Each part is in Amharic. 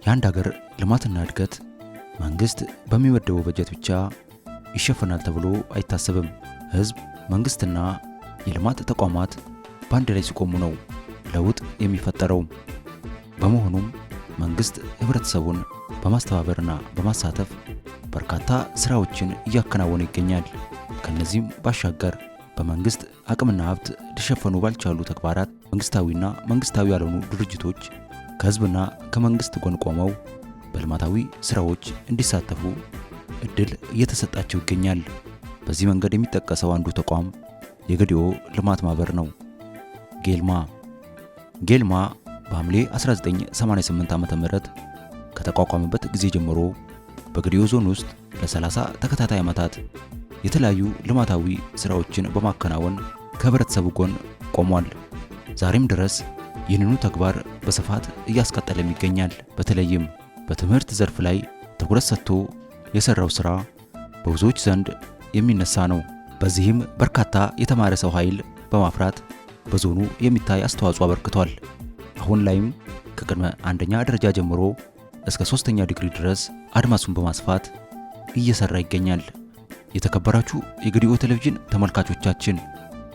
የአንድ ሀገር ልማትና እድገት መንግስት በሚመደበው በጀት ብቻ ይሸፈናል ተብሎ አይታሰብም። ህዝብ፣ መንግስትና የልማት ተቋማት በአንድ ላይ ሲቆሙ ነው ለውጥ የሚፈጠረው። በመሆኑም መንግስት ህብረተሰቡን በማስተባበርና በማሳተፍ በርካታ ስራዎችን እያከናወነ ይገኛል። ከነዚህም ባሻገር በመንግስት አቅምና ሀብት ሊሸፈኑ ባልቻሉ ተግባራት መንግስታዊና መንግስታዊ ያልሆኑ ድርጅቶች ከህዝብና ከመንግስት ጎን ቆመው በልማታዊ ስራዎች እንዲሳተፉ እድል እየተሰጣቸው ይገኛል። በዚህ መንገድ የሚጠቀሰው አንዱ ተቋም የገዲኦ ልማት ማህበር ነው። ጌልማ በሐምሌ 1988 ዓ.ም ከተቋቋመበት ጊዜ ጀምሮ በገዲኦ ዞን ውስጥ ለ30 ተከታታይ ዓመታት የተለያዩ ልማታዊ ስራዎችን በማከናወን ከህብረተሰቡ ጎን ቆሟል። ዛሬም ድረስ ይህንኑ ተግባር በስፋት እያስቀጠለም ይገኛል። በተለይም በትምህርት ዘርፍ ላይ ትኩረት ሰጥቶ የሰራው ስራ በብዙዎች ዘንድ የሚነሳ ነው። በዚህም በርካታ የተማረ ሰው ኃይል በማፍራት በዞኑ የሚታይ አስተዋጽኦ አበርክቷል። አሁን ላይም ከቅድመ አንደኛ ደረጃ ጀምሮ እስከ 3ኛ ዲግሪ ድረስ አድማሱን በማስፋት እየሰራ ይገኛል። የተከበራችሁ የገዲኦ ቴሌቪዥን ተመልካቾቻችን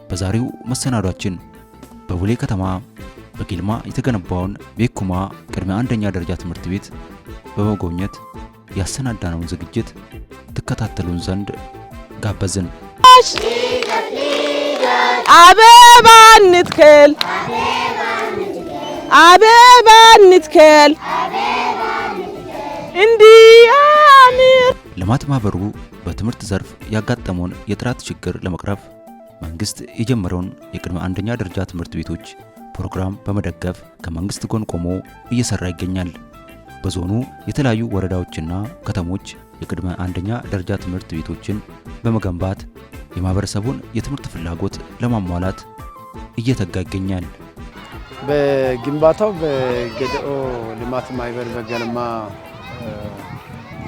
በዛሬው መሰናዷችን በቡሌ ከተማ በጌልማ የተገነባውን ቤኩማ ቅድመ አንደኛ ደረጃ ትምህርት ቤት በመጎብኘት ያሰናዳነውን ዝግጅት ትከታተሉን ዘንድ ጋበዝን። አበባ እንትከል እንዲያምር። ልማት ማህበሩ በትምህርት ዘርፍ ያጋጠመውን የጥራት ችግር ለመቅረፍ መንግስት የጀመረውን የቅድመ አንደኛ ደረጃ ትምህርት ቤቶች ፕሮግራም በመደገፍ ከመንግስት ጎን ቆሞ እየሰራ ይገኛል። በዞኑ የተለያዩ ወረዳዎችና ከተሞች የቅድመ አንደኛ ደረጃ ትምህርት ቤቶችን በመገንባት የማህበረሰቡን የትምህርት ፍላጎት ለማሟላት እየተጋ ይገኛል። በግንባታው በገዲኦ ልማት ማህበር በገልማ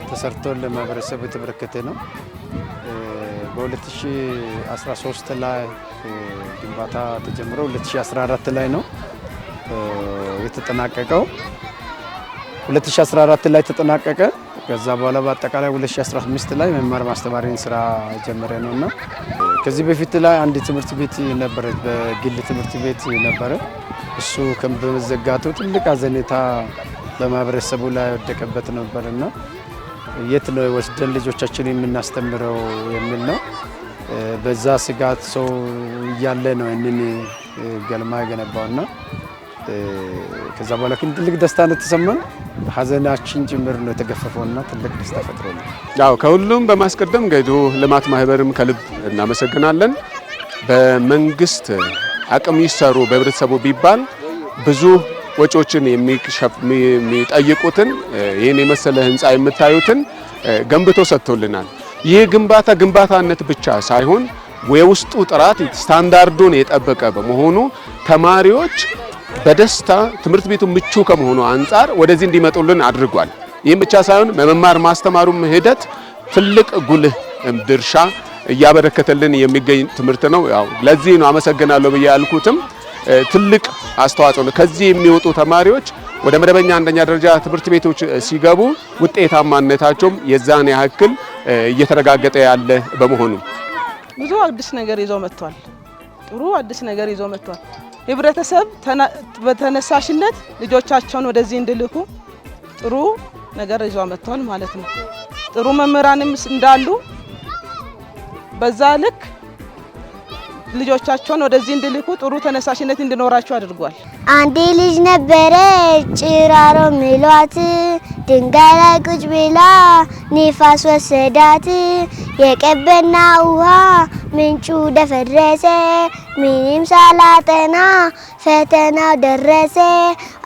ተሰርቶ ለማህበረሰቡ የተበረከተ ነው። በ2013 ላይ ግንባታ ተጀምሮ 2014 ላይ ነው የተጠናቀቀው። 2014 ላይ ተጠናቀቀ። ከዛ በኋላ በአጠቃላይ 2015 ላይ መማር ማስተማሪን ስራ ጀመረ ነውና ከዚህ በፊት ላይ አንድ ትምህርት ቤት ነበረ፣ በግል ትምህርት ቤት ነበረ። እሱ በመዘጋቱ ትልቅ አዘኔታ በማህበረሰቡ ላይ ወደቀበት ነበርና የት ነው ወስደን ልጆቻችን የምናስተምረው የሚል ነው። በዛ ስጋት ሰው እያለ ነው እንን ገልማ የገነባውና ከዛ በኋላ ግን ትልቅ ደስታ እንደተሰማን ሀዘናችን ጭምር ነው የተገፈፈውና ትልቅ ደስታ ፈጥሮናል። ያው ከሁሉም በማስቀደም ገዲኦ ልማት ማህበርም ከልብ እናመሰግናለን። በመንግስት አቅም ይሰሩ በህብረተሰቡ ቢባል ብዙ ወጪዎችን የሚጠይቁትን ይህን የመሰለ ህንፃ የምታዩትን ገንብቶ ሰጥቶልናል። ይህ ግንባታነት ብቻ ሳይሆን የውስጡ ጥራት ስታንዳርዱን የጠበቀ በመሆኑ ተማሪዎች በደስታ ትምህርት ቤቱ ምቹ ከመሆኑ አንፃር ወደዚህ እንዲመጡልን አድርጓል። ይህም ብቻ ሳይሆን በመማር ማስተማሩም ሂደት ትልቅ ጉልህ ድርሻ እያበረከተልን የሚገኝ ትምህርት ነው። ያው ለዚህ ነው አመሰግናለሁ ብዬ ያልኩትም ትልቅ አስተዋጽኦ ነው። ከዚህ የሚወጡ ተማሪዎች ወደ መደበኛ አንደኛ ደረጃ ትምህርት ቤቶች ሲገቡ ውጤታማነታቸውም የዛን ያክል እየተረጋገጠ ያለ በመሆኑ ብዙ አዲስ ነገር ይዞ መጥቷል። ጥሩ አዲስ ነገር ይዞ መጥቷል። ህብረተሰብ በተነሳሽነት ልጆቻቸውን ወደዚህ እንዲልኩ ጥሩ ነገር ይዞ መጥቷል ማለት ነው። ጥሩ መምህራንም እንዳሉ በዛ ልክ ልጆቻቸውን ወደዚህ እንዲልኩ ጥሩ ተነሳሽነት እንዲኖራቸው አድርጓል። አንዴ ልጅ ነበረ ጭራሮ ሚሏት ድንጋይ ላይ ቁጭ ብላ ንፋስ ወሰዳት። የቀበና ውሃ ምንጩ ደፈረሰ ምንም ሳላጠና ፈተናው ደረሰ።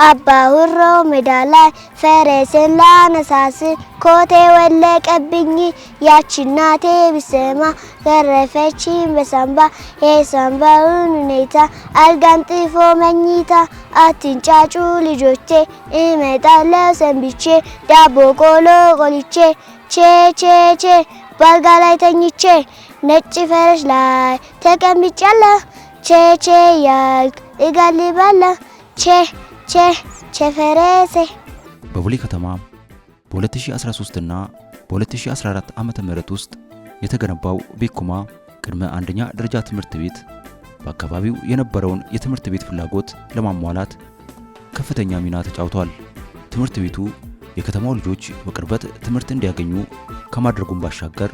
አባሁሮ ሜዳ ላይ ፈረስን ላነሳስ ኮቴ ወለቀብኝ ያቺ እናቴ ቢሰማ ገረፈችኝ በሳምባ የሳምባውን ሁኔታ አልጋንጥፎ መኝታ። አትንጫጩ ልጆቼ እመጣለሁ ሰንብቼ ዳቦ ቆሎ ቆልቼ ቼ ቼ ቼ ባልጋ ላይ ተኝቼ ነጭ ፈረስ ላይ ተቀምጫለሁ ቼ ቼ ያልክ እጋልባለሁ ቼ ቼ ቼ ፈረሴ። በቦሌ ከተማ በ2013 እና በ2014 ዓመተ ምህረት ውስጥ የተገነባው ቤኩማ ቅድመ አንደኛ ደረጃ ትምህርት ቤት በአካባቢው የነበረውን የትምህርት ቤት ፍላጎት ለማሟላት ከፍተኛ ሚና ተጫውቷል። ትምህርት ቤቱ የከተማው ልጆች በቅርበት ትምህርት እንዲያገኙ ከማድረጉም ባሻገር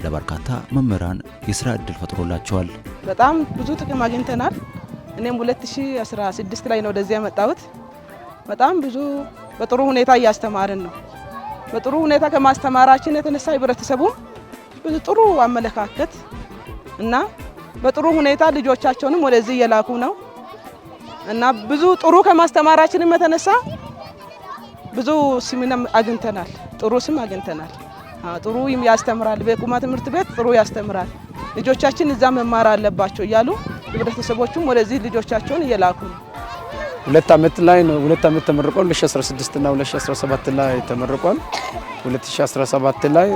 ለበርካታ መምህራን የሥራ ዕድል ፈጥሮላቸዋል። በጣም ብዙ ጥቅም አግኝተናል። እኔም 2016 ላይ ነው ወደዚህ ያመጣሁት። በጣም ብዙ በጥሩ ሁኔታ እያስተማርን ነው። በጥሩ ሁኔታ ከማስተማራችን የተነሳ ህብረተሰቡ ብዙ ጥሩ አመለካከት እና በጥሩ ሁኔታ ልጆቻቸውንም ወደዚህ እየላኩ ነው እና ብዙ ጥሩ ከማስተማራችንም የተነሳ ብዙ ስምንም አግኝተናል። ጥሩ ስም አግኝተናል። ጥሩ ያስተምራል። ቤኩማ ትምህርት ቤት ጥሩ ያስተምራል። ልጆቻችን እዛ መማር አለባቸው እያሉ ህብረተሰቦቹም ወደዚህ ልጆቻቸውን እየላኩ ነው። 2 ዓመት ላይ ነው 2 ዓመት ተመርቋል። 2016 እና 2017 ላይ ተመርቋል። 2017 ላይ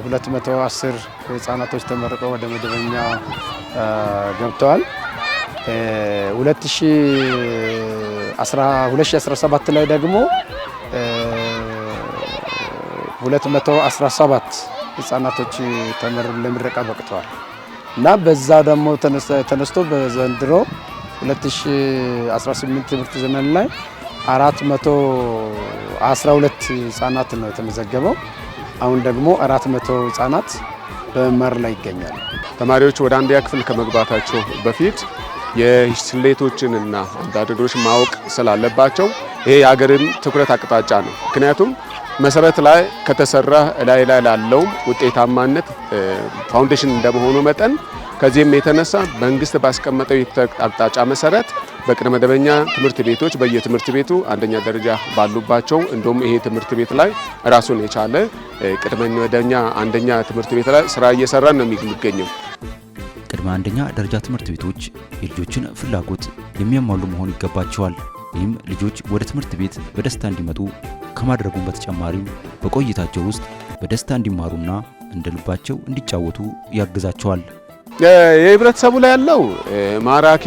210 ህፃናቶች ተመርቀው ወደ መደበኛ ገብተዋል። 2017 ላይ ደግሞ 217 ህፃናቶች ለምረቃ በቅተዋል እና በዛ ደግሞ ተነስቶ በዘንድሮ 2018 ትምህርት ዘመን ላይ 412 ህፃናት ነው የተመዘገበው። አሁን ደግሞ 400 ህፃናት በመማር ላይ ይገኛሉ። ተማሪዎች ወደ አንደኛ ክፍል ከመግባታቸው በፊት የስሌቶችንና አዳደሮች ማወቅ ስላለባቸው ይሄ የሀገርን ትኩረት አቅጣጫ ነው። ምክንያቱም መሰረት ላይ ከተሰራ ላይ ላለው ውጤታማነት ፋውንዴሽን እንደመሆኑ መጠን ከዚህም የተነሳ መንግስት ባስቀመጠው አቅጣጫ መሰረት በቅድመ መደበኛ ትምህርት ቤቶች በየትምህርት ቤቱ አንደኛ ደረጃ ባሉባቸው እንደውም ይሄ ትምህርት ቤት ላይ ራሱን የቻለ ቅድመ መደበኛ አንደኛ ትምህርት ቤት ላይ ስራ እየሰራን ነው የሚገኘው። ቅድመ አንደኛ ደረጃ ትምህርት ቤቶች የልጆችን ፍላጎት የሚያሟሉ መሆን ይገባቸዋል። ይህም ልጆች ወደ ትምህርት ቤት በደስታ እንዲመጡ ከማድረጉም በተጨማሪም በቆይታቸው ውስጥ በደስታ እንዲማሩና እንደልባቸው እንዲጫወቱ ያግዛቸዋል። የህብረተሰቡ ላይ ያለው ማራኪ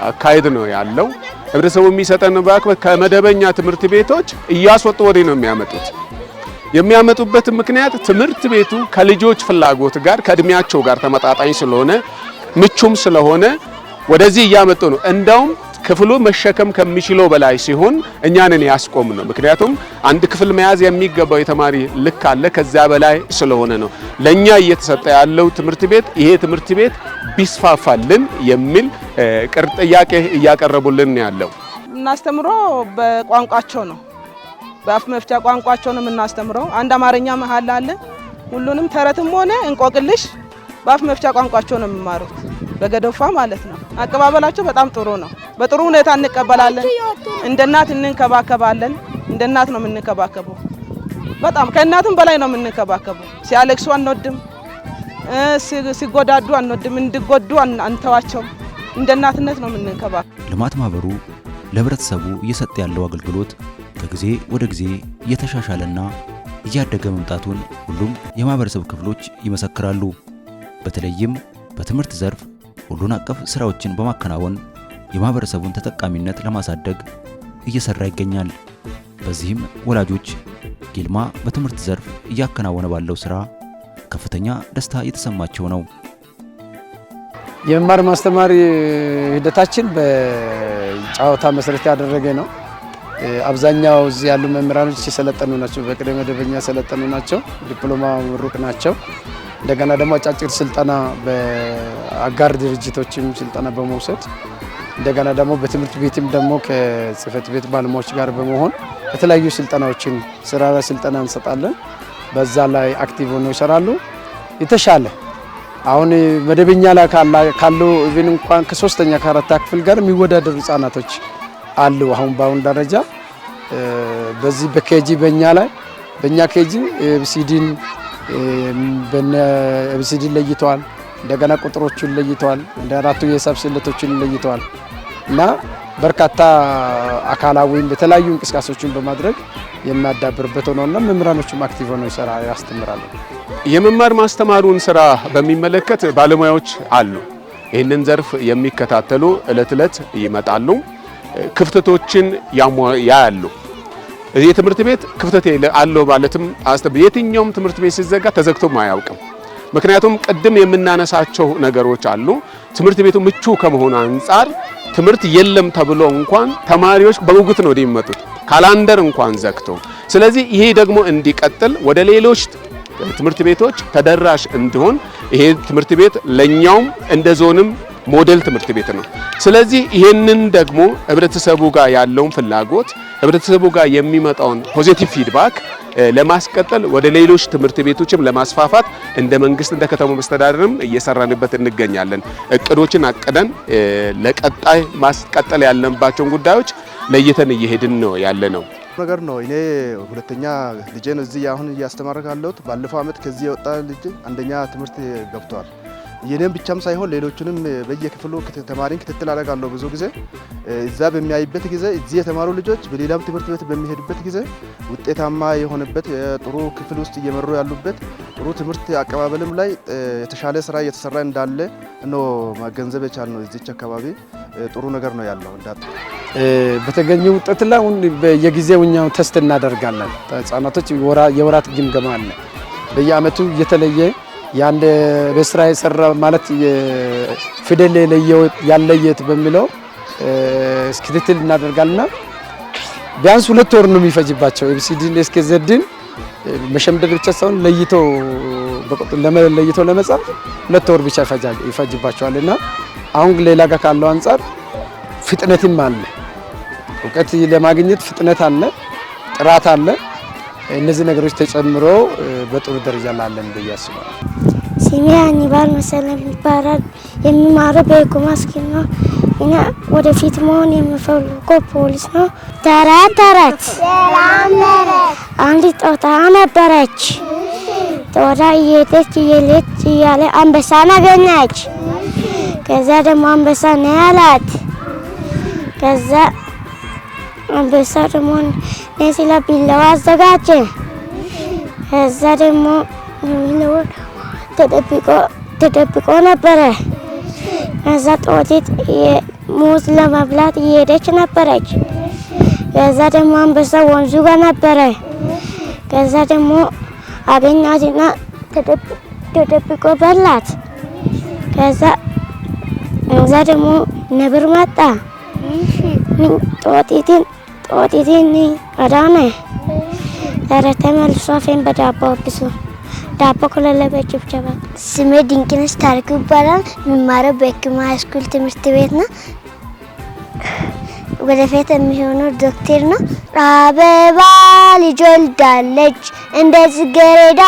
አካሄድ ነው ያለው። ህብረተሰቡ የሚሰጠን በአክብሮት ከመደበኛ ትምህርት ቤቶች እያስወጡ ወደ ነው የሚያመጡት። የሚያመጡበት ምክንያት ትምህርት ቤቱ ከልጆች ፍላጎት ጋር ከእድሜያቸው ጋር ተመጣጣኝ ስለሆነ ምቹም ስለሆነ ወደዚህ እያመጡ ነው። እንዳውም ክፍሉ መሸከም ከሚችለው በላይ ሲሆን እኛንን ያስቆም ነው። ምክንያቱም አንድ ክፍል መያዝ የሚገባው የተማሪ ልክ አለ፣ ከዛ በላይ ስለሆነ ነው ለኛ እየተሰጠ ያለው ትምህርት ቤት ይሄ ትምህርት ቤት ቢስፋፋልን የሚል ጥያቄ እያቀረቡልን ያለው። እናስተምሮ በቋንቋቸው ነው፣ በአፍ መፍቻ ቋንቋቸው ነው የምናስተምረው። አንድ አማርኛ መሀል አለ። ሁሉንም ተረትም ሆነ እንቆቅልሽ በአፍ መፍቻ ቋንቋቸው ነው የሚማሩት፣ በገደፋ ማለት ነው። አቀባበላቸው በጣም ጥሩ ነው። በጥሩ ሁኔታ እንቀበላለን። እንደ እናት እንንከባከባለን። እንደ እናት ነው የምንከባከበው። በጣም ከእናትም በላይ ነው የምንከባከበው። ሲያለቅሱ አንወድም፣ ሲጎዳዱ አንወድም፣ እንዲጎዱ አንተዋቸው። እንደ እናትነት ነው የምንከባከበው። ልማት ማህበሩ ለህብረተሰቡ እየሰጠ ያለው አገልግሎት ከጊዜ ወደ ጊዜ እየተሻሻለና እያደገ መምጣቱን ሁሉም የማህበረሰብ ክፍሎች ይመሰክራሉ። በተለይም በትምህርት ዘርፍ ሁሉን አቀፍ ስራዎችን በማከናወን የማህበረሰቡን ተጠቃሚነት ለማሳደግ እየሰራ ይገኛል። በዚህም ወላጆች ጊልማ በትምህርት ዘርፍ እያከናወነ ባለው ስራ ከፍተኛ ደስታ የተሰማቸው ነው። የመማር ማስተማር ሂደታችን በጨዋታ መሰረት ያደረገ ነው። አብዛኛው እዚህ ያሉ መምህራኖች የሰለጠኑ ናቸው። በቅድመ መደበኛ የሰለጠኑ ናቸው። ዲፕሎማ ምሩቅ ናቸው። እንደገና ደግሞ አጫጭር ስልጠና በአጋር ድርጅቶችም ስልጠና በመውሰድ እንደገና ደግሞ በትምህርት ቤትም ደግሞ ከጽህፈት ቤት ባለሙያዎች ጋር በመሆን የተለያዩ ስልጠናዎችን ስራ ላይ ስልጠና እንሰጣለን። በዛ ላይ አክቲቭ ሆነው ይሰራሉ። የተሻለ አሁን መደበኛ ላይ ካሉ ኢቭን እንኳን ከ3ኛ ከ4ኛ ክፍል ጋር የሚወዳደሩ ህጻናቶች አሉ። አሁን በአሁን ደረጃ በዚህ በኬጂ በእኛ ኬጂ ኤቢሲዲን ኤቢሲዲን ለይተዋል። እንደገና ቁጥሮቹን ለይተዋል። እንደ አራቱ የሂሳብ ስሌቶችን ለይተዋል እና በርካታ አካላዊም በተለያዩ እንቅስቃሴዎችን በማድረግ የሚያዳብርበት ሆነውና መምህራኖቹም አክቲቭ ሆነው ያስተምራሉ። የመማር ማስተማሩን ስራ በሚመለከት ባለሙያዎች አሉ። ይህንን ዘርፍ የሚከታተሉ እለት ይመጣሉ፣ ክፍተቶችን ያያሉ። የትምህርት ቤት ክፍተት አለው ማለትም የትኛውም ትምህርት ቤት ሲዘጋ ተዘግቶም አያውቅም። ምክንያቱም ቅድም የምናነሳቸው ነገሮች አሉ። ትምህርት ቤቱ ምቹ ከመሆኑ አንፃር ትምህርት የለም ተብሎ እንኳን ተማሪዎች በጉጉት ነው የሚመጡት ካላንደር እንኳን ዘግቶ። ስለዚህ ይሄ ደግሞ እንዲቀጥል ወደ ሌሎች ትምህርት ቤቶች ተደራሽ እንዲሆን ይሄ ትምህርት ቤት ለኛውም እንደ ዞንም ሞዴል ትምህርት ቤት ነው። ስለዚህ ይሄንን ደግሞ ህብረተሰቡ ጋር ያለውን ፍላጎት ህብረተሰቡ ጋር የሚመጣውን ፖዚቲቭ ፊድባክ ለማስቀጠል ወደ ሌሎች ትምህርት ቤቶችም ለማስፋፋት እንደ መንግስት እንደ ከተማው መስተዳድርም እየሰራንበት እንገኛለን። እቅዶችን አቅደን ለቀጣይ ማስቀጠል ያለባቸውን ጉዳዮች ለይተን እየሄድን ነው ያለነው ነገር ነው። እኔ ሁለተኛ ልጄን እዚህ አሁን እያስተማርኩ ያለሁት ባለፈው አመት ከዚህ የወጣ ልጅ አንደኛ ትምህርት ገብቷል። የኔም ብቻም ሳይሆን ሌሎቹንም በየክፍሉ ተማሪን ክትትል አደርጋለሁ። ብዙ ጊዜ እዛ በሚያይበት ጊዜ እዚህ የተማሩ ልጆች በሌላም ትምህርት ቤት በሚሄዱበት ጊዜ ውጤታማ የሆነበት ጥሩ ክፍል ውስጥ እየመሩ ያሉበት ጥሩ ትምህርት አቀባበልም ላይ የተሻለ ስራ እየተሰራ እንዳለ ነው ማገንዘብ የቻልነው። እዚች አካባቢ ጥሩ ነገር ነው ያለው። በተገኘ ውጤት ላይ በየጊዜው እኛው ቴስት እናደርጋለን። ህጻናቶች የወራት ግምገማ አለ በየአመቱ የተለየ ያንደ በስራ የሰራ ማለት ፊደል ያለየት በሚለው ክትትል እናደርጋልና ቢያንስ 2 ወር ነው የሚፈጅባቸው። ኤቢሲዲን እስከ ዘድን መሸምደድ ብቻ ሳይሆን ለይቶ ለመጻፍ 2 ወር ብቻ ይፈጅባቸዋልና አሁን ሌላ ጋር ካለው አንፃር ፍጥነትም አለ። እውቀት ለማግኘት ፍጥነት አለ፣ ጥራት አለ። እነዚህ ነገሮች ተጨምሮ በጥሩ ደረጃ ላይ አለን ብዬ አስባለሁ። ስሜ አኒባል መሰለም ይባላል። የሚማረው በኩማ ስኪል ነው። እኔ ወደፊት መሆን የምፈልገው ፖሊስ ነው። ተረት አንዲት ጦጣ ነበረች። ጦጣ እየሄደች እያለ አንበሳን አገኘች። ከዛ ደግሞ አንበሳ ነው ያላት። ከዛ አንበሳ ደግሞ ነሲላ ቢላዋ አዘጋጀ። ከዛ ደግሞ ቢላዋ ተደብቆ ነበረ። ከዛ ጦጢት ሙዝ ለመብላት እየሄደች ነበረች። ከዛ ደግሞ አንበሳ ወንዙ ጋር ነበረ። ከዛ ደግሞ አገኛትና ተደብቆ በላት። ከዛ ደግሞ ነብር መጣ። ጦጢትን አዳነ። ተረተ መልሶ አፌን በዳቦ አብሶ ዳቦ ከለለበች ብቻ። ስሜ ድንቅነሽ ታሪኩ ይባላል። የሚማረው በህክምና ሃይስኩል ትምህርት ቤት ነው። ወደፊት የሚሆነው ዶክተር ነው። አበባ ልጅ ወልዳለች፣ እንደ ጽጌረዳ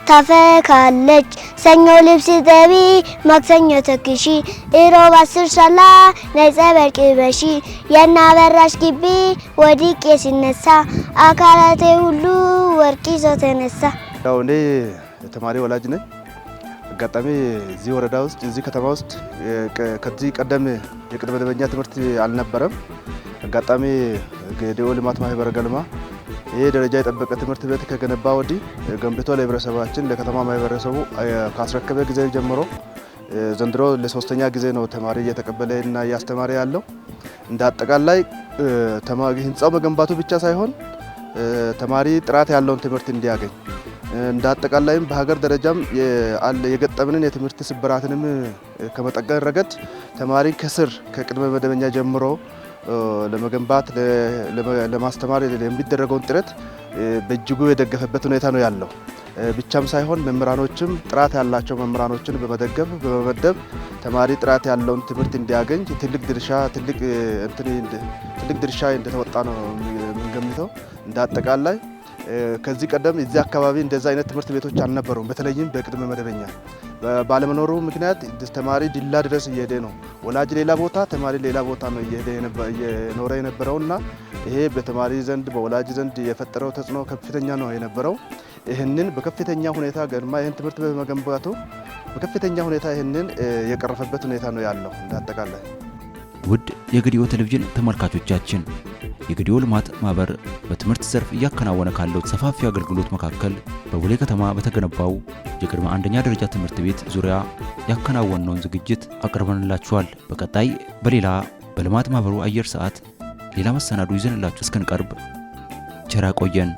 ታፈካለች። ሰኞ ልብስ ጠቢ፣ ማክሰኞ ተክሺ፣ እሮብ 10 ሰላ ነይ ጸበል ቅበሺ። የናበራሽ ግቢ ወድቄ ሲነሳ፣ አካላቴ ሁሉ ወርቅ ይዞ ተነሳ። ያው እኔ ተማሪ ወላጅ ነኝ። አጋጣሚ እዚህ ወረዳ ውስጥ እዚህ ከተማ ውስጥ ከዚህ ቀደም የቅድመ መደበኛ ትምህርት አልነበረም። አጋጣሚ ጌዴኦ ልማት ማህበር ገልማ ይሄ ደረጃ የጠበቀ ትምህርት ቤት ከገነባ ወዲህ ገንብቶ ለህብረተሰባችን ለከተማ ማህበረሰቡ ካስረከበ ጊዜ ጀምሮ ዘንድሮ ለሶስተኛ ጊዜ ነው ተማሪ እየተቀበለና እያስተማረ ያለው። እንደ አጠቃላይ ህንጻው መገንባቱ ብቻ ሳይሆን ተማሪ ጥራት ያለውን ትምህርት እንዲያገኝ እንደ አጠቃላይም በሀገር ደረጃም የገጠምንን የትምህርት ስብራትንም ከመጠገን ረገድ ተማሪ ከስር ከቅድመ መደበኛ ጀምሮ ለመገንባት ለማስተማር የሚደረገውን ጥረት በእጅጉ የደገፈበት ሁኔታ ነው ያለው። ብቻም ሳይሆን መምህራኖችም ጥራት ያላቸው መምህራኖችን በመደገፍ በመመደብ ተማሪ ጥራት ያለውን ትምህርት እንዲያገኝ ትልቅ ድርሻ እንደተወጣ ነው የምንገምተው። እንደ አጠቃላይ ከዚህ ቀደም እዚህ አካባቢ እንደዛ አይነት ትምህርት ቤቶች አልነበሩም። በተለይም በቅድመ መደበኛ ባለመኖሩ ምክንያት ተማሪ ዲላ ድረስ እየሄደ ነው። ወላጅ ሌላ ቦታ፣ ተማሪ ሌላ ቦታ ነው እየኖረ የነበረውና ይሄ በተማሪ ዘንድ በወላጅ ዘንድ የፈጠረው ተጽዕኖ ከፍተኛ ነው የነበረው። ይህንን በከፍተኛ ሁኔታ ገርማ ይህን ትምህርት በመገንባቱ በከፍተኛ ሁኔታ ይህንን የቀረፈበት ሁኔታ ነው ያለው። እንዳጠቃላይ ውድ የጌዴኦ ቴሌቪዥን ተመልካቾቻችን የጌዴኦ ልማት ማህበር በትምህርት ዘርፍ እያከናወነ ካለው ሰፋፊ አገልግሎት መካከል በቦሌ ከተማ በተገነባው የቅድመ አንደኛ ደረጃ ትምህርት ቤት ዙሪያ ያከናወነውን ዝግጅት አቅርበንላችኋል። በቀጣይ በሌላ በልማት ማህበሩ አየር ሰዓት ሌላ መሰናዶ ይዘንላችሁ እስክንቀርብ ቸር ያቆየን።